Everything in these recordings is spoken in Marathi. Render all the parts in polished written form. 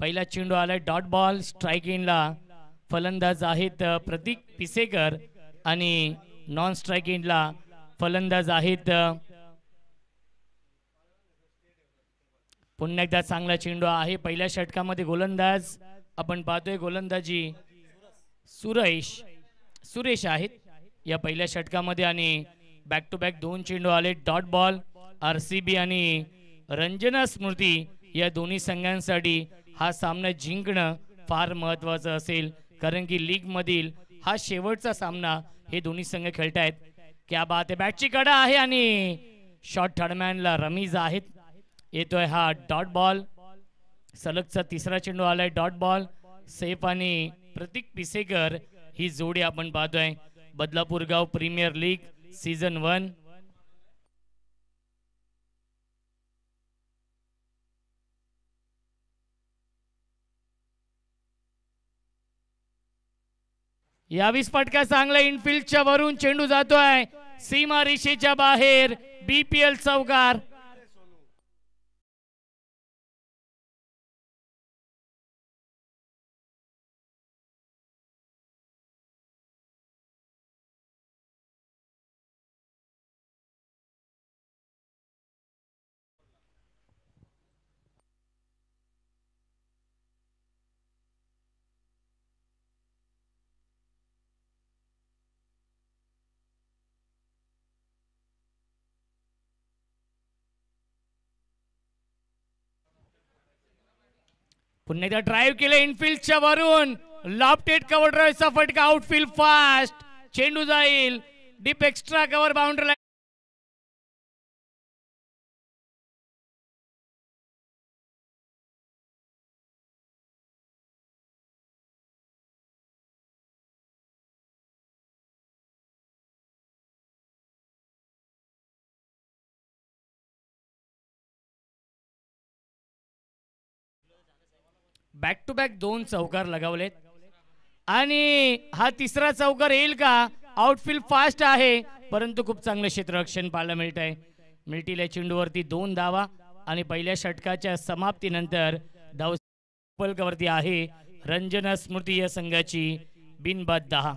पहिला चेंडू आलाय डॉट बॉल. स्ट्राइक इनला फलंदाज आहेत प्रतीक पिसेकर आणि नॉन स्ट्राइक इनला फलंदाज आहेत पुन्हा एकदा चांगला चेंडू आहे. पहिल्या षटकामध्ये गोलंदाज आपण पाहतोय गोलंदाजी सुरेश आहेत या पहिल्या षटकामध्ये आणि बॅक टू बॅक दोन चेंडू आले डॉट बॉल. आरसीबी आणि रंजना स्मृती या दोन्ही संघांसाठी हा सामना जिंकणं फार महत्त्वाचं असेल, कारण की लीग मधील हा शेवटचा सामना हे दोन्ही संघ खेळतायत. क्या बात आहे. बॅटची कडा आहे आणि शॉट थर्डमॅनला रमीज आहेत. येतोय हा डॉट बॉल. सलगचा तिसरा चेंडू आलाय डॉट बॉल. सैफ आणि प्रतीक पिसेकर ही जोडी आपण पाहतोय. बदलापूर गाव प्रीमियर लीग सीझन 1. यावीस फटका चांगला इनफिल्डच्या वरून चेंडू जातोय सीमा रेषेच्या बाहेर. बीपीएल चौकार. पुन्हा एकदा ड्राईव्ह केलं इनफिल्डच्या वरून. लॉफ्टेड कव्हर ड्राईव्हचा फटका. Outfield fast. चेंडू जाईल deep extra cover boundary. Back to back दोन चौकार लगावलेत आणि हा तिसरा चौकार येईल का. आउटफील्ड फास्ट आहे परंतु खूप चांगलं क्षेत्ररक्षण पाहायला मिळत आहे. मिळतील चेंडूवरती 2 धावा आणि पहिल्या षटकाच्या समाप्तीनंतर धाव फलकावरती आहे रंजना स्मृती या संघाची बिनबाद 10.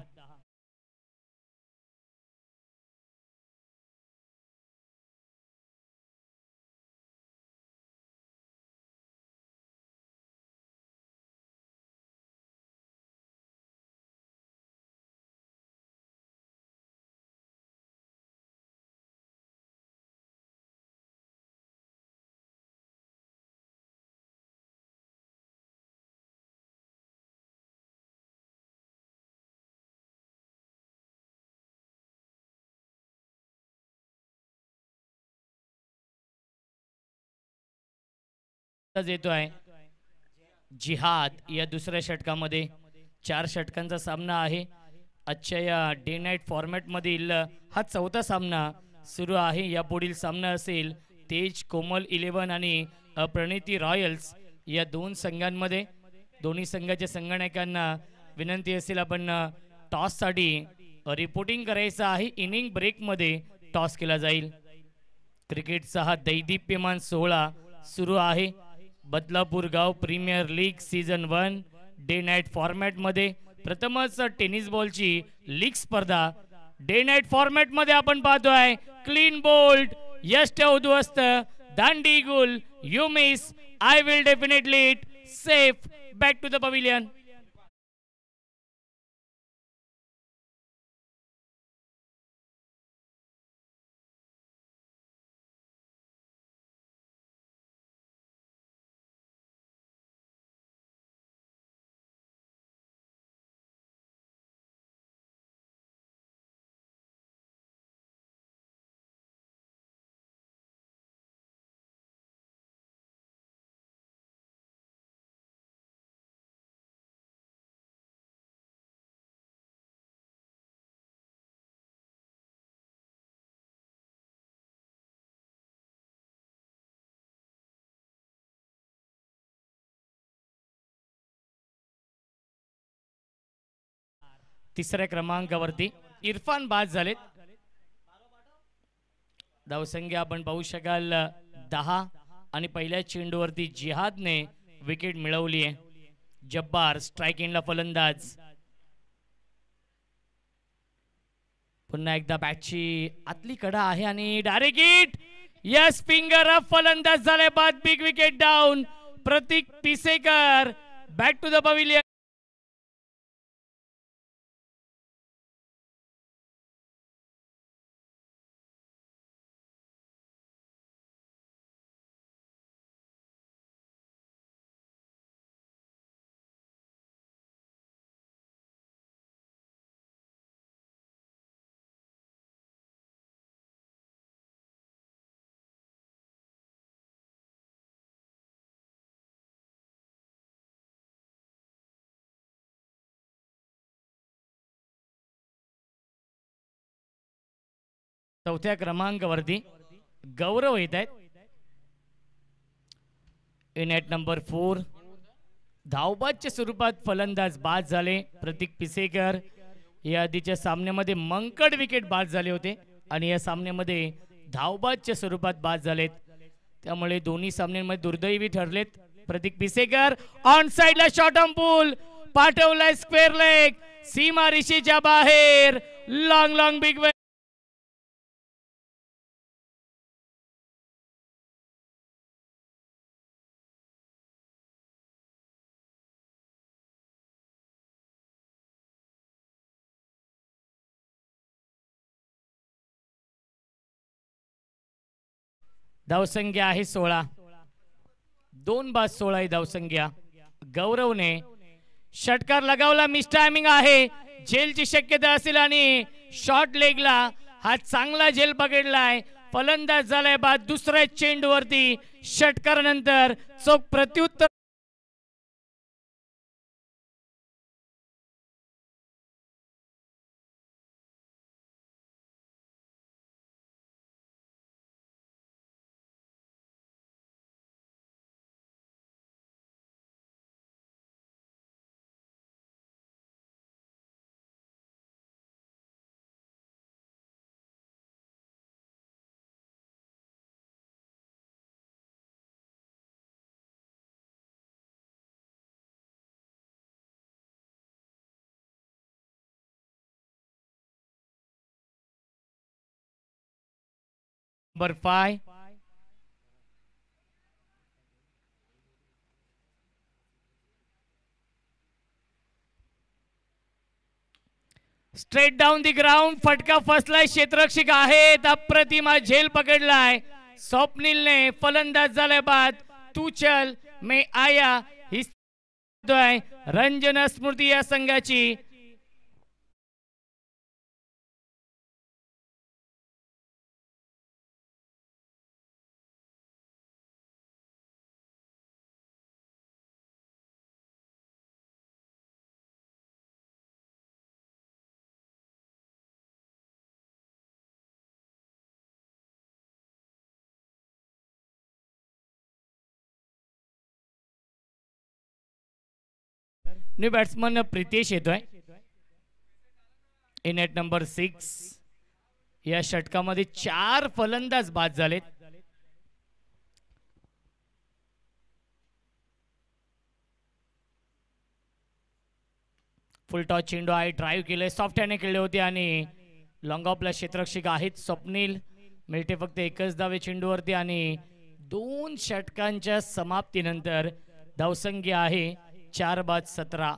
येतोय जिहाद या दुसऱ्या षटकामध्ये. 4 षटकांचा सामना आहे. आजच्या या डे नाईट फॉर्मॅट मधील हा चौथा सामना सुरू आहे. या पुढील सामना असेल तेज कोमल 11 आणि प्रणिती रॉयल्स या दोन संघांमध्ये. दोन्ही संघाच्या संगणकांना विनंती असेल आपण टॉस साठी रिपोर्टिंग करायचं आहे. इनिंग ब्रेक मध्ये टॉस केला जाईल. क्रिकेटचा हा दैदिप्यमान सोहळा सुरू आहे. बदलापूर गाव premier league season 1 day night format मध्ये प्रथमच टेनिस बॉलची लीग स्पर्धा डे नाईट फॉर्मॅट मध्ये आपण पाहतोय. क्लीन बोल्ड यश उद्ध्वस्त दांडी गुल you miss I will definitely it safe back to the pavilion. तिसऱ्या क्रमांकावरती इरफान बाद झालेत. धावसंख्या आपण पाहू शकाल 10 आणि पहिल्या चेंडूवरती जिहादने विकेट मिळवली आहे. जब्बार स्ट्राइक एंडला फलंदाज. पुन्हा एकदा बॅटची आतली कडा आहे आणि direct hit. Yes, finger up फलंदाज झाले बाद. Big wicket down. Prateek Pisekar back to the pavilion. चौथ्या क्रमांकावरती गौरव येत आहेत. इन ॲट नंबर 4 धावबादच्या स्वरूपात फलंदाज बाद झाले प्रतीक पिसेकर. या आधीच्या सामन्यामध्ये मंकड विकेट बाद झाले होते आणि या सामन्यामध्ये धावबादच्या स्वरूपात बाद झालेत. त्यामुळे दोन्ही सामन्यांमध्ये दुर्दैवी ठरलेत. प्रतीक पिसेकर ऑन साइडला शॉट ऑन पूल पाठवलाय स्क्वेअर लेग. सीमा रिशीच्या बाहेर. Long long big way. धावसंख्या आहे 16. 2 बाद 16 ही धावसंख्या. गौरवने षटकार लगावला. मिस टायमिंग आहे. झेलची शक्यता असेल आणि शॉर्ट लेगला हा चांगला झेल पकडलाय. फलंदाज झालाय बाद. दुसऱ्या चेंडूवरती षटकारानंतर चोख प्रत्युत्तर. Number 5 straight down the ground. फटका फसलाय. क्षेत्ररक्षक आहेत. अप्रतिमा झेल पकडलाय. स्वप्नीलने फलंदाज झालाय बाद. तू चल मे आया ही रंजना स्मृती या संघाची. न्यू बॅट्समन प्रितेश येतोय. इन ॲट नंबर 6 या षटकामध्ये 4 फलंदाज बाद झालेत. फुल टॉस चेंडू आहे. ड्राईव्ह केले. सॉफ्ट हँडने खेळले होते आणि लॉंग ऑफला क्षेत्ररक्षक आहेत स्वप्नील. मिळते फक्त एकच धावे चेंडूवरती आणि 2 षटकांच्या समाप्तीनंतर धावसंख्या आहे 4 बाद 17.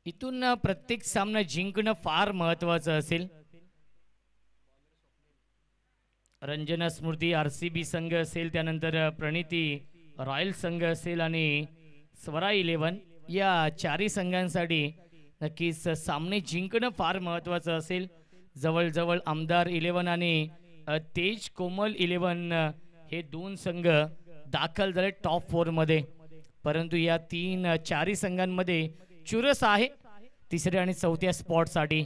इथून प्रत्येक सामना जिंकणं फार महत्वाचं असेल. रंजना स्मृती RCB संघ असेल, त्यानंतर प्रणिती रॉयल संघ असेल आणि स्वरा 11 या चारही संघांसाठी नक्कीच सामने जिंकणं फार महत्त्वाचं असेल. जवळजवळ आमदार 11 आणि तेज कोमल 11 हे दोन संघ दाखल झाले टॉप 4 मध्ये, परंतु या चारही संघांमध्ये चुरस आहे तिसऱ्या आणि चौथ्या स्पॉटसाठी.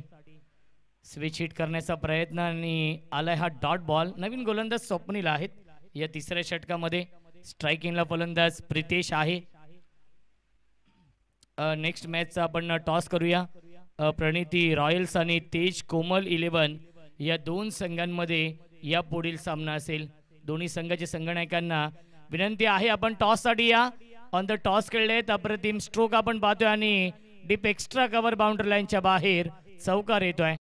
स्विच हिट करण्याचा प्रयत्न आणि आलाय हा डॉट बॉल. नवीन गोलंदाज स्वप्नील आहेत या तिसऱ्या षटकामध्ये. स्ट्रायकिंगला फलंदाज प्रितेश आहे. नेक्स्ट मॅचचा आपण टॉस करूया. प्रणिती रॉयल्स आणि तेज कोमल 11 या दोन संघांमध्ये या पुढील सामना असेल. दोन्ही संघाच्या संघनायकांना विनंती आहे आपण टॉससाठी या. ऑन द टॉस खेळलेत, अप्रतिम स्ट्रोक आपण पाहतोय आणि डीप एक्स्ट्रा कव्हर बाउंड्री लाईनच्या बाहेर चौकार येतोय.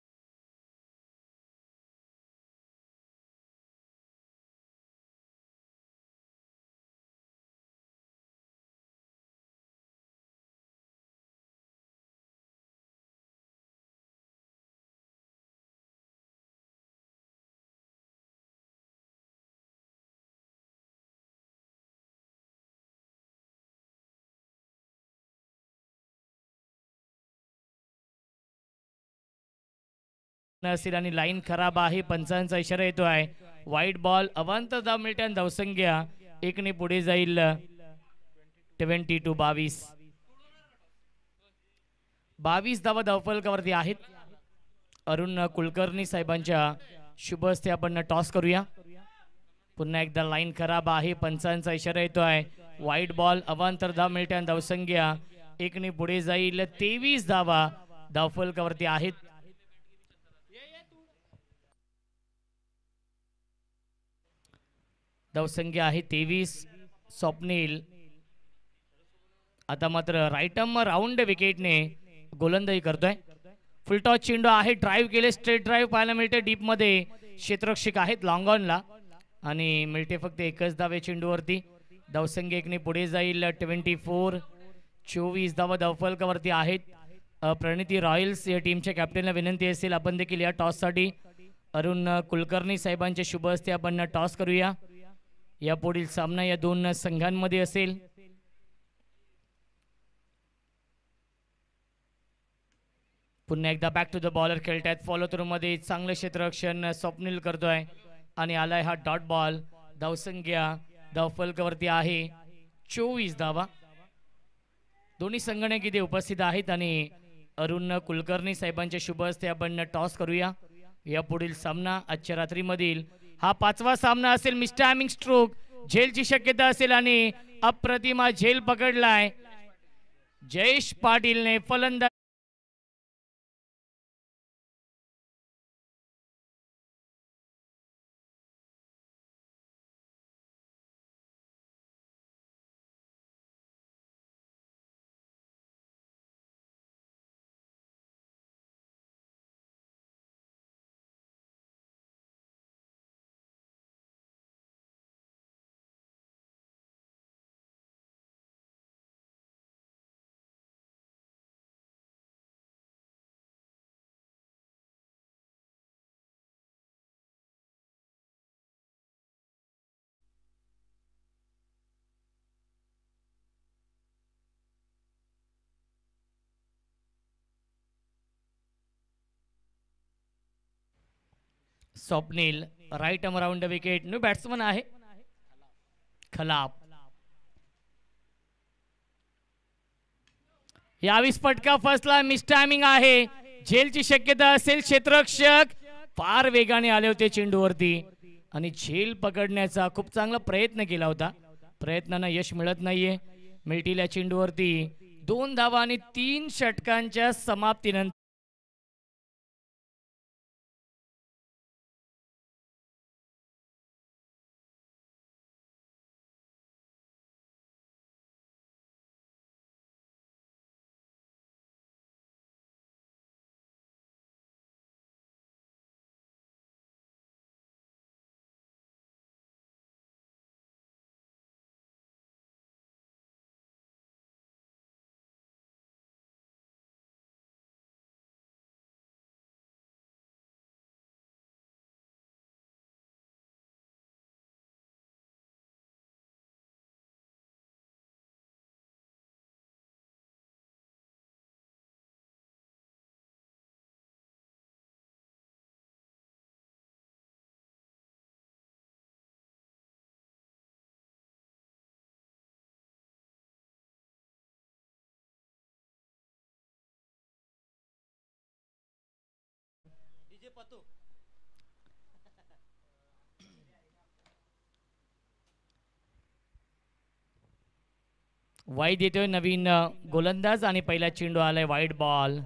असेल आणि लाईन खराब आहे. पंचांचा इशारा येतो आहे. वाईट बॉल अवांत धाव मिळते आणि धावसंख्या एकने पुढे जाईल 22. 22 धावा धावफलकावरती आहेत. अरुण कुलकर्णी साहेबांच्या शुभ हस्ते आपण टॉस करूया. पुन्हा एकदा लाईन खराब आहे. पंचांचा इशारा येतो आहे. वाईट बॉल अवांतर धाव मिळते आणि धावसंख्या एकने पुढे जाईल. 23 धावा धावफलकावरती आहेत. धावसंख्या आहे 23. स्वप्नील आता मात्र राईट आर्म राऊंड विकेटने गोलंदाजी करतोय. फुलटॉस चेंडू आहे. ड्राईव्ह केले, स्ट्रेट ड्राईव्ह पाहायला मिळते. डीप मध्ये क्षेत्ररक्षक आहेत लॉंग ऑनला आणि मिळते फक्त एकच धावे चेंडूवरती. धावसंख्या एकने पुढे जाईल 24. 24 धावा धावफलकावरती आहेत. प्रणिती रॉयल्स या टीमच्या कॅप्टनला विनंती असेल आपण देखील या टॉससाठी अरुण कुलकर्णी साहेबांच्या शुभ हस्ते आपण टॉस करूया. या पुढील सामना या दोन संघांमध्ये असेल. पुन्हा एकदा बॅक टू द बॉलर खेळतायत. फॉलो थ्रू मध्ये चांगलं क्षेत्ररक्षण स्वप्नील करतोय आणि आलाय हा डॉट बॉल. धावसंख्या धावफलकावरती आहे 24 धावा. दोन्ही संघटक इथे उपस्थित आहेत आणि अरुण कुलकर्णी साहेबांच्या शुभ हस्ते आपण टॉस करूया. या पुढील सामना आजच्या रात्रीमधील हा 5वा सामना असेल. मिस्टर हॅमिंग स्ट्रोक झेलची शक्यता असेल आणि अप्रतिमा झेल पकडलाय जयेश पाटीलने. फलंदाज Swapnil right arm round wicket. New batsman आहे खलाप. यावीस फटका फसला. मिस टायमिंग आहे. झेलची शक्यता असेल. क्षेत्ररक्षक फार वेगाने आले होते चेंडूवरती आणि झेल पकडण्याचा खूप चांगला प्रयत्न केला होता. प्रयत्नांना यश मिळत नाहीये. मिळतील या चेंडूवरती 2 धावा आणि 3 षटकांच्या समाप्तीनंतर वाईड येतोय नवीन गोलंदाज आणि पहिला चेंडू आलाय वाईड बॉल.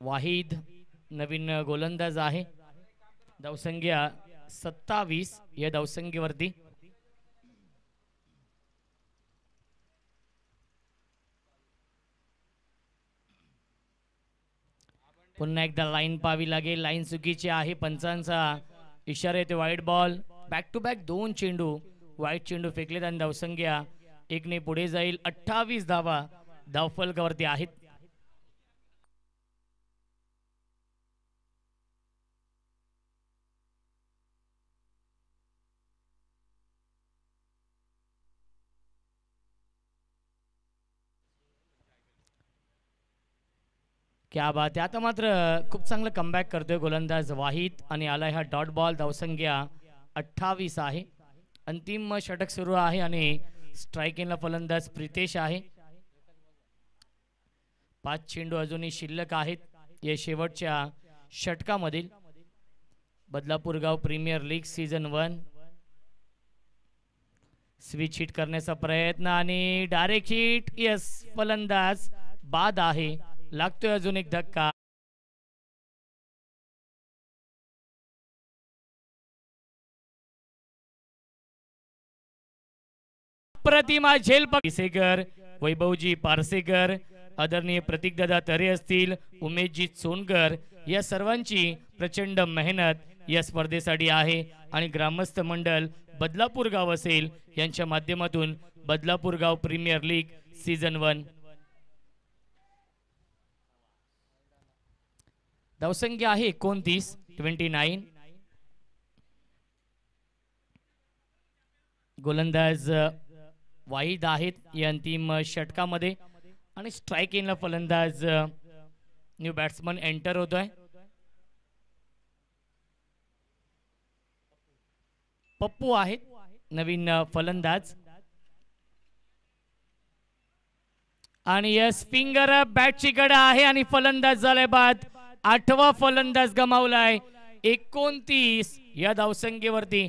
वाहिद नवीन गोलंदाज आहे. धावसंख्या 27 या धावसंख्येवरती. पुन्हा एकदा लाईन पाहावी लागेल. लाईन चुकीची आहे. पंचांचा इशारा येतो wide ball. Back to back 2 चेंडू वाईट चेंडू फेकलेत आणि धावसंख्या 1ने पुढे जाईल. 28 धावा धावफलकावरती आहेत. क्या बात आहे. आता मात्र खूप चांगलं कमबॅक करतोय गोलंदाज वाहिद आणि आलाय हा डॉट बॉल. धावसंख्या 28 आहे. अंतिम षटक सुरू आहे आणि स्ट्रायकिंगला फलंदाज प्रितेश आहे. 5 चेंडू अजूनही शिल्लक आहेत या शेवटच्या षटकामधील. बदलापूर गाव premier league season 1 switch hit करण्याचा प्रयत्न आणि डायरेक्ट हिट. यस, फलंदाज बाद आहे. लागतोय अजून एक धक्का. प्रतिमा झेल पारसेकर, वैभवजी पारसेकर, आदरणीय प्रतीकदादा तरे असतील, उमेशजी सोनकर या सर्वांची प्रचंड मेहनत या स्पर्धेसाठी आहे आणि ग्रामस्थ मंडळ बदलापूर गाव असेल यांच्या माध्यमातून बदलापूर गाव प्रीमियर लीग सीझन 1. धावसंख्या आहे 29. गोलंदाज वाहिद आहेत या अंतिम षटकामध्ये आणि स्ट्रायकिंगला फलंदाज न्यू बॅट्समन एंटर होतोय. पप्पू आहेत नवीन फलंदाज आणि यस फिंगर बॅटची गडा आहे आणि फलंदाज झालाय बाद. 8वा फलंदाज गमावलाय. 29 या धावसंख्येवरती.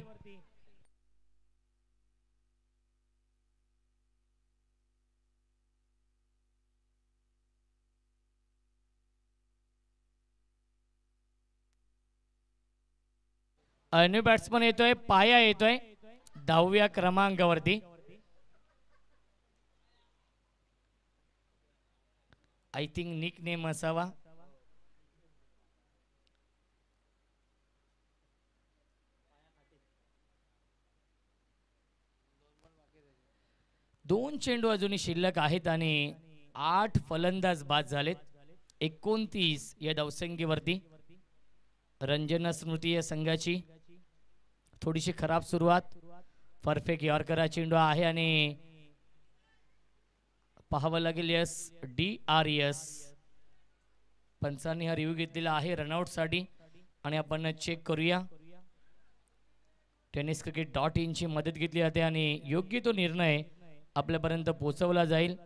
न्यू बॅट्समन येतोय, पाया येतोय 10व्या क्रमांकावरती. आय थिंक निक नेम असावा. दोन चेंडू अजूनही शिल्लक आहेत आणि 8 फलंदाज बाद झालेत. 29 या धावसंख्येवरती. रंजना स्मृती या संघाची थोडीशी खराब सुरुवात. परफेक्ट यॉर्कर चेंडू आहे आणि पाहावं लागेल यस DRS. पंचांनी हा रिव्ह्यू घेतलेला आहे रनआउट साठी आणि आपण चेक करूया. tenniscricket.in ची मदत घेतली जाते आणि योग्य तो निर्णय आपल्यापर्यंत पोहोचवला जाईल.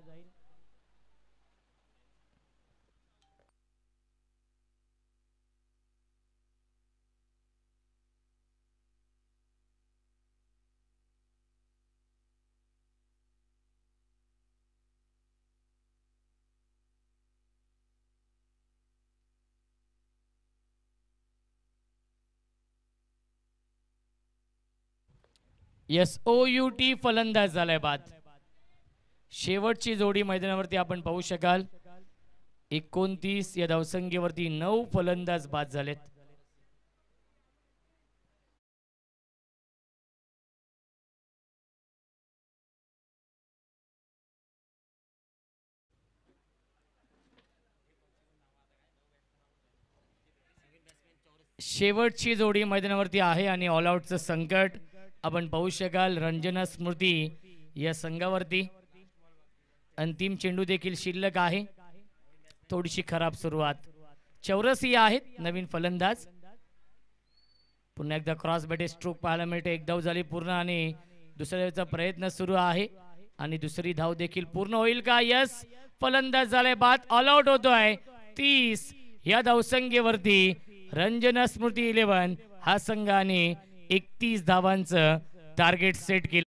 SOUT फलंदाज झालाय बाद. शेवटची जोडी मैदानावरती आपण पाहू शकाल. 29 या धावसंख्येवरती 9 फलंदाज बाद झालेत. शेवटची जोडी मैदानावरती आहे आणि ऑल आउटचं संकट आपण पाहू शकाल. रंजना स्मृती या संघावरती. अंतिम चेंडू देखील शिल्लक आहे. थोडीशी खराब सुरुवात. चौरसी आहेत नवीन फलंदाज. पुन्हा एकदा क्रॉस बॅटे स्ट्रोक पाहायला मिळते. एक धाव झाली पूर्ण आणि दुसऱ्याचा प्रयत्न सुरू आहे आणि दुसरी धाव देखील पूर्ण होईल का? यस, फलंदाज झालाय बाद. ऑल आउट होतोय. 30 या धावसंख्येवरती रंजना स्मृती 11 हा संघाने 31 धावांचं टार्गेट सेट केलं.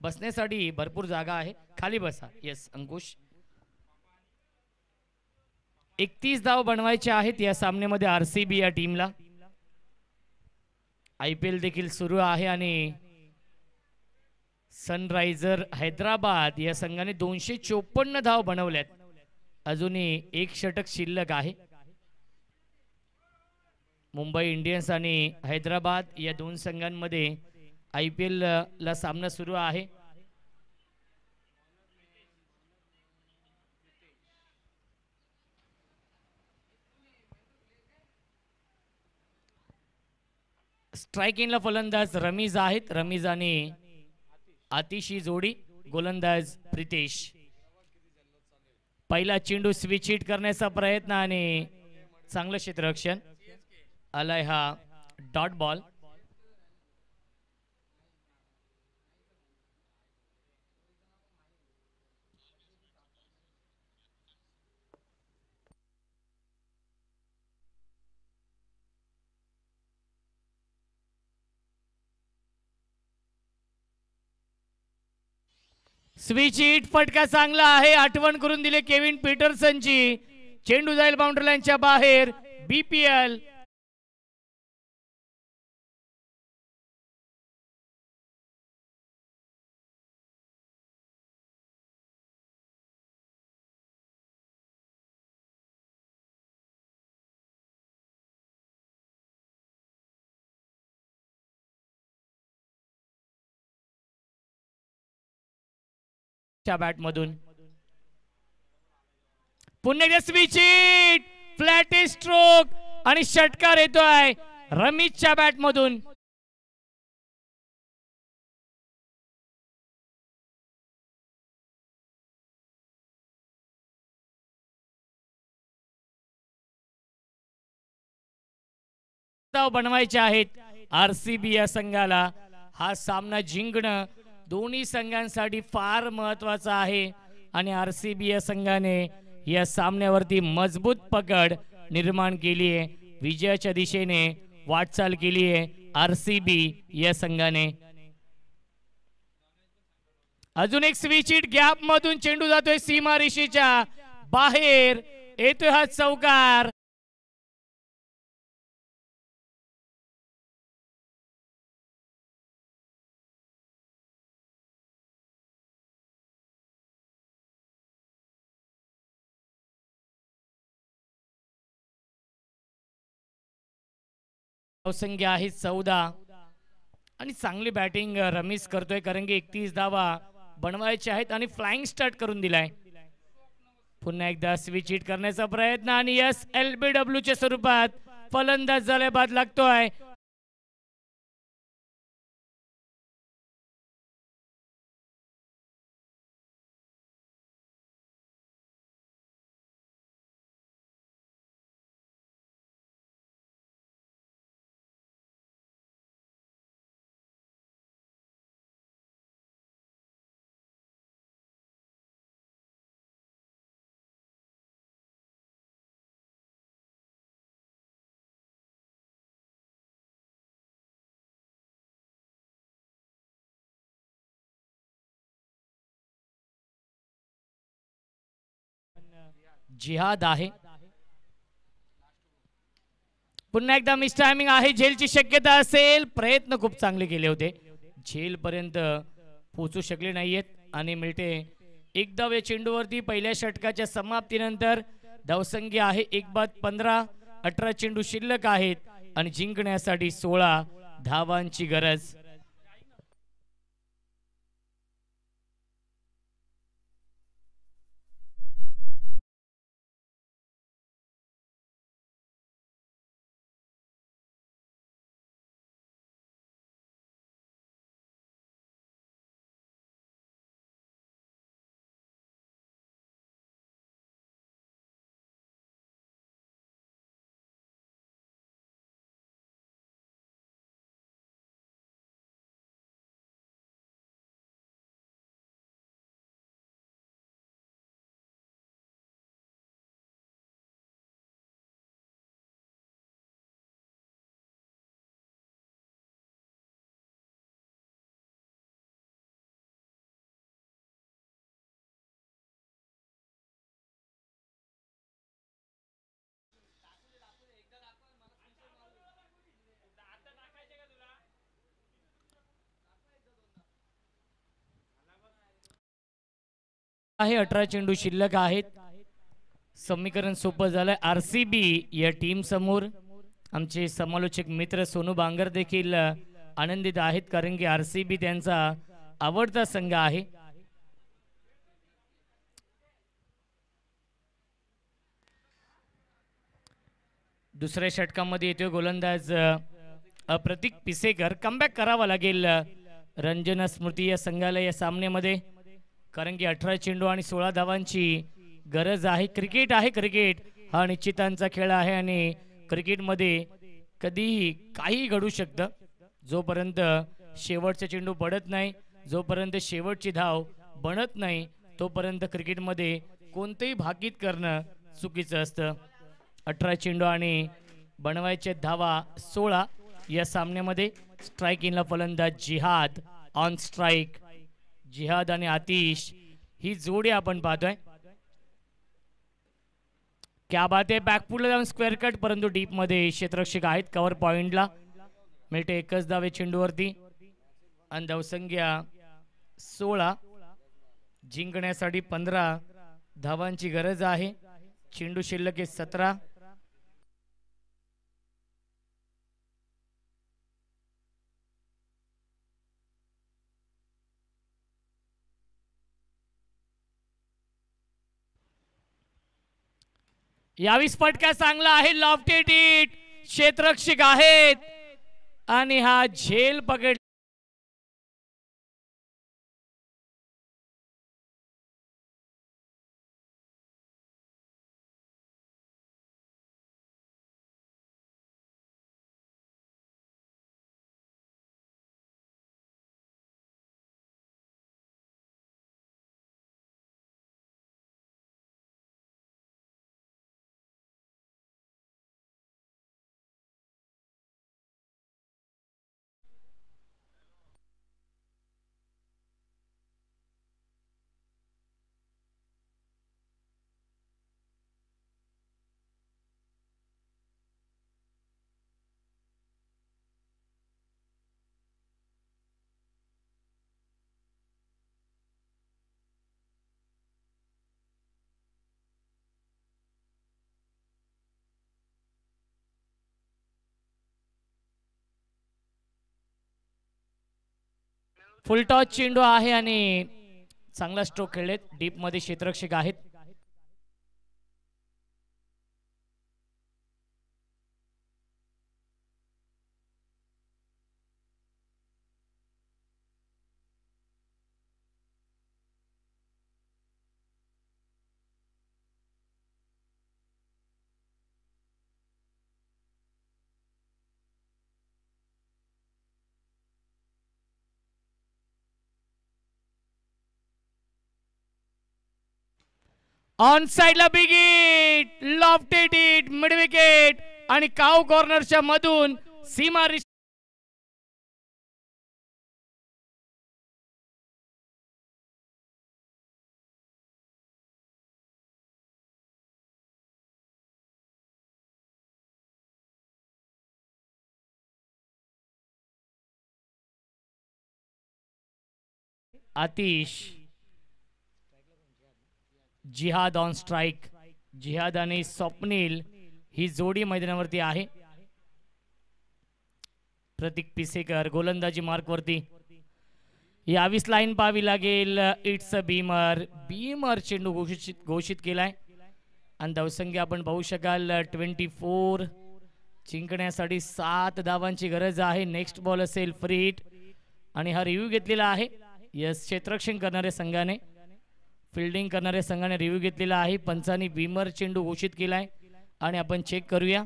बसण्यासाठी भरपूर जागा आहे, खाली बसा. येस अंकुश. 31 धाव बनवायचे आहेत या सामन्यामध्ये आरसीबी या टीमला. IPL देखील सुरू आहे आणि सनरायझर हैदराबाद या संघाने 254 धाव बनवल्यात. अजूनही एक षटक शिल्लक आहे. मुंबई इंडियन्स आणि हैदराबाद या दोन संघांमध्ये IPL ला सामना सुरू आहे. स्ट्रायकिंगला फलंदाज रमीज आहेत. रमीज आणि आतिश ही जोडी. गोलंदाज प्रितेश. पहिला चेंडू स्विच हिट करण्याचा प्रयत्न आणि चांगलं क्षेत्ररक्षण. आलाय हा डॉट बॉल. Switch hit. फटका चांगला आहे. आठवण करून दिले केविन पीटरसनची. चेंडू जाईल बाउंड्री लाईनच्या बाहेर. BPL च्या बॅट मधून पुन्हा एकदा स्विच हिट. फ्लॅट स्ट्रोक आणि षटकार येतोय रमीजच्या बॅट मधून. बनवायचे आहेत RCB या संघाला. हा सामना जिंकणं दोन्ही संघांसाठी फार महत्वाचा आहे आणि RCB या संघाने या सामन्यावरती मजबूत पकड निर्माण केली आहे. विजयाच्या दिशेने वाटचाल केली आहे RCB या संघाने. अजून एक स्विच हिट. गॅप मधून चेंडू जातोय सीमारेषेच्या बाहेर. येतोय हा चौकार. संख्या आहे 14 आणि चांगली बॅटिंग रमीज करतोय कारण की 31 धावा बनवायचे आहेत आणि फ्लाइंग स्टार्ट करून दिलाय. पुन्हा एकदा स्विच हिट करण्याचा प्रयत्न आणि LBW च्या स्वरूपात फलंदाज झाले बाद लागतोय. जिहाद आहे. पुन्हा एकदा मिस टायमिंग आहे. झेलची शक्यता असेल. प्रयत्न खूप चांगले केले होते. झेल पर्यंत पोहोचू शकले नाहीयेत आणि मिळते एक धाव या चेंडूवरती. पहिल्या षटकाच्या समाप्तीनंतर धावसंख्या आहे 1-15. 18 चेंडू शिल्लक आहेत आणि जिंकण्यासाठी 16 धावांची गरज. आहे 18 चेंडू शिल्लक आहेत. समीकरण सोपं झालं. RCB या टीम समोर आमचे समालोचक मित्र सोनू बांगर देखील आनंदित आहेत, कारण की RCB त्यांचा आवडता संघ आहे. दुसऱ्या षटकामध्ये येतोय गोलंदाज प्रतीक पिसेकर. कमबॅक करावा लागेल रंजना स्मृती या संघाला या सामन्यामध्ये, कारण की 18 चेंडू आणि 16 धावांची गरज आहे. क्रिकेट आहे, क्रिकेट हा निश्चितांचा खेळ आहे आणि क्रिकेटमध्ये कधीही काही घडू शकतं. जोपर्यंत शेवटचा चेंडू पडत नाही, जोपर्यंत शेवटची धाव बनत नाही, तोपर्यंत क्रिकेटमध्ये कोणतेही भाकीत करणं चुकीचं असतं. 18 चेंडू आणि बनवायचे धावा 16 या सामन्यामध्ये. स्ट्राईक इनला फलंदाज जिहाद, ऑन स्ट्राईक जिहाद आणि आतिश ही जोडी आपण पाहतोय. क्या बात आहे. बॅकफुटला जाऊन स्क्वेअर कट, परंतु डीप मध्ये क्षेत्ररक्षक आहेत. कव्हर पॉइंटला मिळते एकच धावे चेंडूवरती आणि धावसंख्या 16. जिंकण्यासाठी 15 धावांची गरज आहे. चेंडू शिल्लक आहे 17. यावीस फटका चांगला आहे. लॉफ्टेड हिट, क्षेत्ररक्षक आहेत आणि हा झेल पकड. फुलटॉस चेंडू आहे आणि चांगला स्ट्रोक खेळलेत. डीप मध्ये क्षेत्ररक्षक आहेत. ऑन साइडला big hit, lofted hit, mid wicket आणि काव कॉर्नरच्या मधून सीमा आतिश, जिहाद ऑन स्ट्राइक. जिहाद आणि स्वप्नील ही जोडी मैदानावरती आहे. प्रतीक पिसेकर गोलंदाजी मार्क वरती. यावीस लाईन पाहावी लागेल. It's a Beamer. बीमर चेंडू घोषित केलाय आणि धावसंख्या आपण पाहू शकाल 24. जिंकण्यासाठी 7 धावांची गरज आहे. नेक्स्ट बॉल असेल फ्री हिट आणि हा रिव्ह्यू घेतलेला आहे. यस, क्षेत्ररक्षण करणाऱ्या संघाने, फिल्डिंग करणाऱ्या संघाने रिव्ह्यू घेतलेला आहे. पंचांनी बीमर चेंडू घोषित केलाय आणि आपण चेक करूया.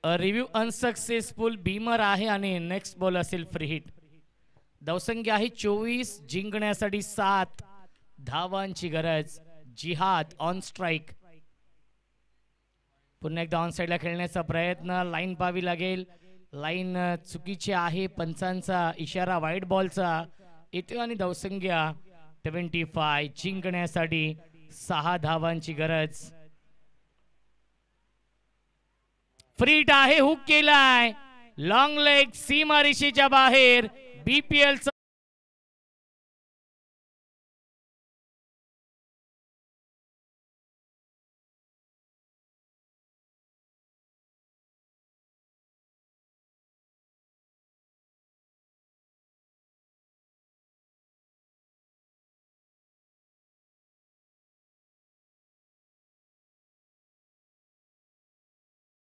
Review unsuccessful. बीमर आहे आणि नेक्स्ट बॉल असेल फ्री हिट. धावसंख्या आहे 24. जिंकण्यासाठी 7 धावांची गरज. जिहाद ऑन स्ट्राइक. पुन्हा एकदा ऑन साइडला खेळण्याचा प्रयत्न. लाईन पाहावी लागेल. लाईन चुकीची आहे. पंचांचा इशारा व्हाईट बॉलचा येतो आणि धावसंख्या 25. जिंकण्यासाठी 6 धावांची गरज. फ्रीट आहे, हुक केलाय, लॉंग लेग सीमारेषेच्या बाहेर. बीपीएल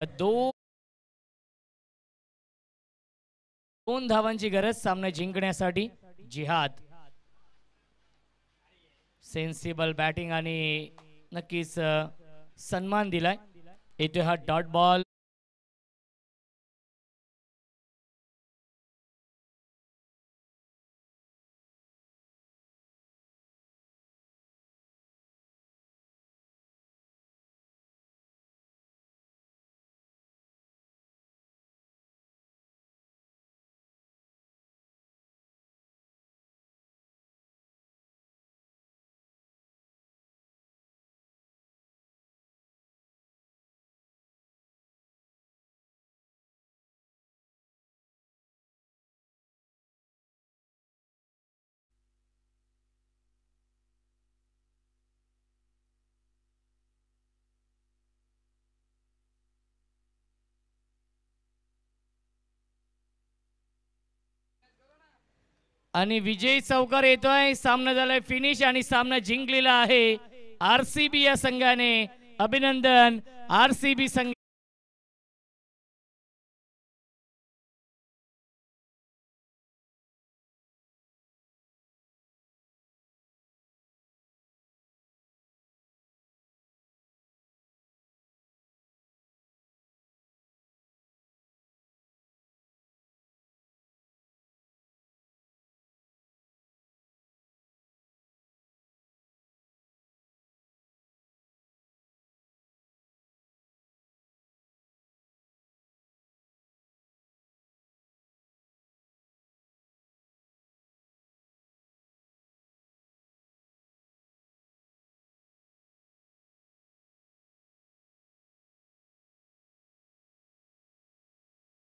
दोन धावांची गरज सामना जिंकण्यासाठी. जिहाद सेन्सिबल बॅटिंग आणि नक्कीच सन्मान दिलाय. येतोय हा डॉट बॉल. आणि विजय चौकार येतोय. सामना झालाय फिनिश आणि सामना जिंकलेला आहे आरसीबी या संघाने. अभिनंदन आरसीबी संघ.